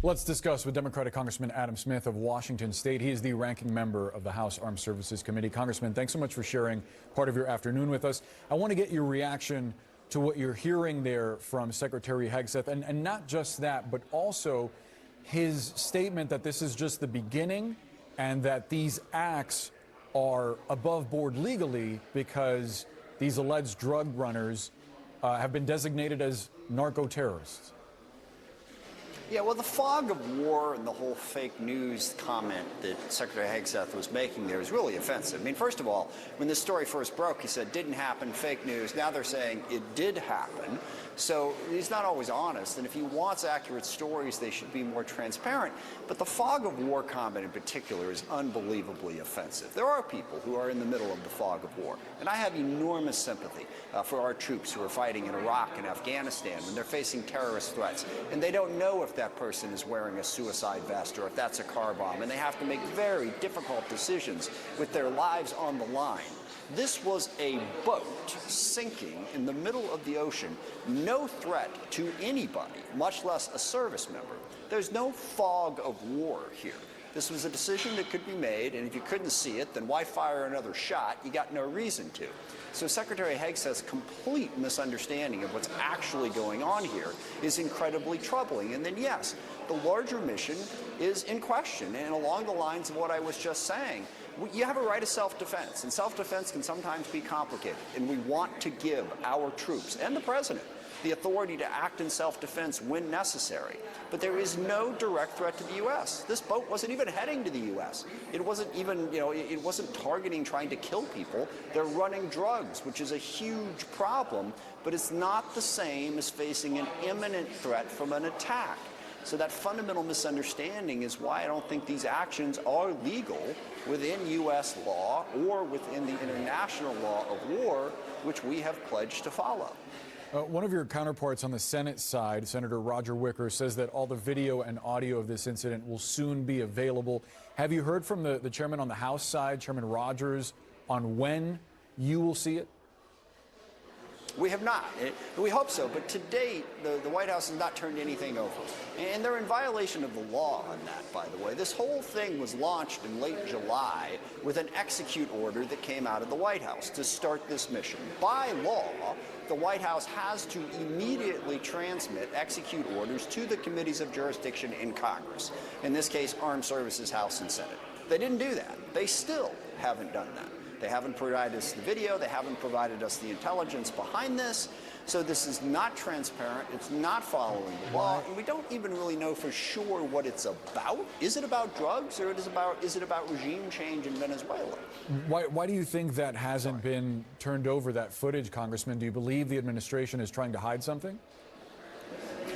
Let's discuss with Democratic Congressman Adam Smith of Washington State. He is the ranking member of the House Armed Services Committee. Congressman, thanks so much for sharing part of your afternoon with us. I want to get your reaction to what you're hearing there from Secretary Hegseth, and not just that, but also his statement that this is just the beginning and that these acts are above board legally because these alleged drug runners have been designated as narco-terrorists. Yeah, well, the fog of war and the whole fake news comment that Secretary Hegseth was making there is really offensive. I mean, first of all, when this story first broke, he said, didn't happen, fake news. Now they're saying it did happen. So he's not always honest. And if he wants accurate stories, they should be more transparent. But the fog of war comment in particular is unbelievably offensive. There are people who are in the middle of the fog of war. And I have enormous sympathy for our troops who are fighting in Iraq and Afghanistan when they're facing terrorist threats. And they don't know if that person is wearing a suicide vest or if that's a car bomb. And they have to make very difficult decisions with their lives on the line. This was a boat sinking in the middle of the ocean, no threat to anybody, much less a service member. There's no fog of war here. This was a decision that could be made, and if you couldn't see it, then why fire another shot? You got no reason to. So Secretary Hegseth's complete misunderstanding of what's actually going on here is incredibly troubling. And then, yes, the larger mission is in question. And along the lines of what I was just saying, you have a right of self-defense, and self-defense can sometimes be complicated. And we want to give our troops and the president the authority to act in self-defense when necessary. But there is no direct threat to the U.S. This boat wasn't even heading to the U.S. It wasn't even, it wasn't targeting trying to kill people. They're running drugs, which is a huge problem, but it's not the same as facing an imminent threat from an attack. So that fundamental misunderstanding is why I don't think these actions are legal within U.S. law or within the international law of war, which we have pledged to follow. One of your counterparts on the Senate side, Senator Roger Wicker, says that all the video and audio of this incident will soon be available. Have you heard from the chairman on the House side, Chairman Rogers, on when you will see it? We have not. We hope so, but to date, the White House has not turned anything over. And they're in violation of the law on that, by the way. This whole thing was launched in late July with an execute order that came out of the White House to start this mission. By law, the White House has to immediately transmit execute orders to the committees of jurisdiction in Congress, in this case, Armed Services, House and Senate. They didn't do that. They still haven't done that. They haven't provided us the video. They haven't provided us the intelligence behind this. So this is not transparent. It's not following the law. And we don't even really know for sure what it's about. Is it about drugs or is it about regime change in Venezuela? Why do you think that hasn't been turned over, that footage, Congressman? Do you believe the administration is trying to hide something?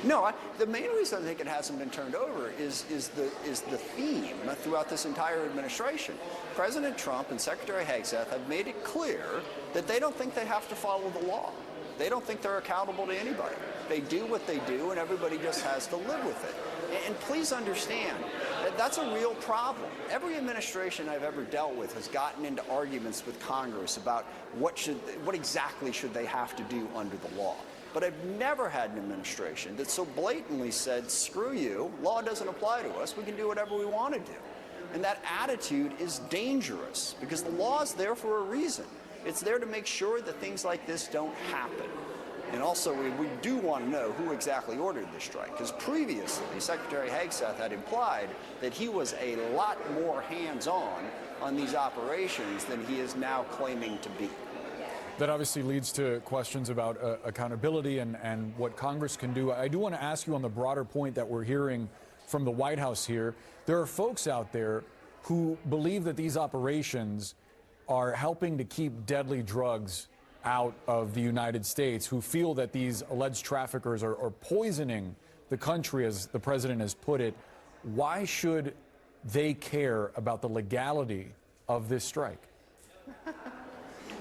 No, the main reason I think it hasn't been turned over is the theme throughout this entire administration. President Trump and Secretary Hegseth have made it clear that they don't think they have to follow the law. They don't think they're accountable to anybody. They do what they do, and everybody just has to live with it. And please understand that that's a real problem. Every administration I've ever dealt with has gotten into arguments with Congress about what exactly should they have to do under the law. But I've never had an administration that so blatantly said, screw you, law doesn't apply to us, we can do whatever we want to do. And that attitude is dangerous because the law is there for a reason. It's there to make sure that things like this don't happen. And also, we do want to know who exactly ordered this strike, because previously, Secretary Hegseth had implied that he was a lot more hands-on on these operations than he is now claiming to be. That obviously leads to questions about accountability and what Congress can do. I do want to ask you on the broader point that we're hearing from the White House here. There are folks out there who believe that these operations are helping to keep deadly drugs out of the United States, who feel that these alleged traffickers are poisoning the country, as the president has put it. Why should they care about the legality of this strike?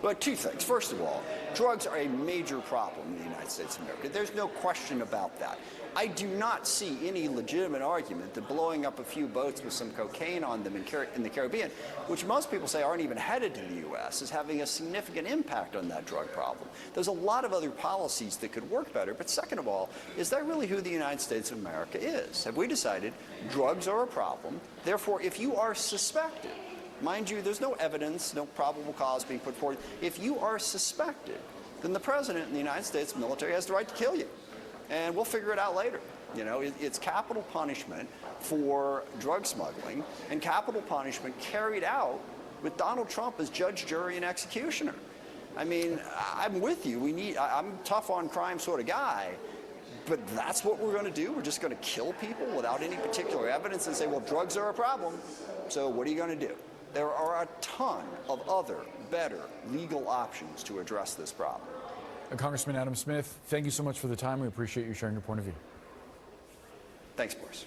But two things. First of all, drugs are a major problem in the United States of America. There's no question about that. I do not see any legitimate argument that blowing up a few boats with some cocaine on them in the Caribbean, which most people say aren't even headed to the U.S., is having a significant impact on that drug problem. There's a lot of other policies that could work better, but second of all, is that really who the United States of America is? Have we decided drugs are a problem? Therefore, if you are suspected, mind you, there's no evidence, no probable cause being put forward. If you are suspected, then the president and the United States military has the right to kill you. And we'll figure it out later. You know, it's capital punishment for drug smuggling and capital punishment carried out with Donald Trump as judge, jury, and executioner. I mean, I'm with you. I'm a tough on crime sort of guy, but that's what we're going to do? We're just going to kill people without any particular evidence and say, well, drugs are a problem, so what are you going to do? There are a ton of other, better legal options to address this problem. Congressman Adam Smith, thank you so much for the time. We appreciate you sharing your point of view. Thanks, Boris.